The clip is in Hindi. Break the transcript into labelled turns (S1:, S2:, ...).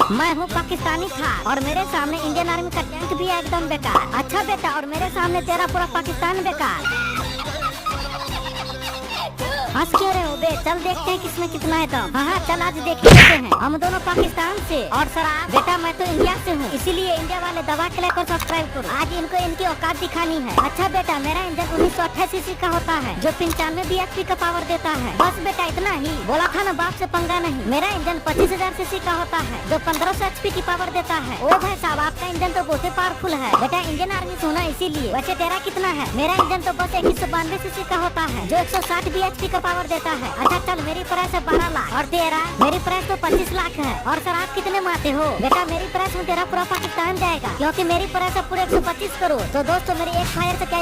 S1: मैं हूँ पाकिस्तानी था और मेरे सामने इंडियन आर्मी का टैंक भी है एकदम बेकार। अच्छा बेटा, और मेरे सामने तेरा पूरा पाकिस्तान बेकार। हंस क्यों रहे हो बे? चल देखते हैं किसमें कितना है तो। हाँ चल आज देख लेते हैं। हम दोनों पाकिस्तान से और सर बेटा मैं तो इंडिया से हूँ, इसीलिए इंडिया वाले दबा के लाइक और सब्सक्राइब करो। आज इनको इनकी औकात दिखानी है। अच्छा बेटा, मेरा इंजन 1928 सीसी का होता है जो 95 bhp का पावर देता है। बस बेटा इतना ही। बोला था ना बाप से पंगा नहीं। मेरा इंजन 25,000 सीसी का होता है जो 1500 HP की पावर देता है। ओ भाई साहब, आपका इंजन तो बहुत ही पावरफुल है बेटा। इंडियन आर्मी से होना इसीलिए। वैसे तेरा कितना है? मेरा इंजन तो बस 2192 सीसी का होता है जो 160 bhp का पावर देता है। अच्छा चल, मेरी प्राइस है 12 लाख और तेरा? मेरी प्राइस तो 25 लाख है। और सर आप कितने में आते हो? बेटा मेरी प्राइस में तेरा पूरा पाकिस्तान जाएगा क्योंकि मेरी प्राइस है पूरे 125 करोड़। तो दोस्तों मेरी एक फायर से क्या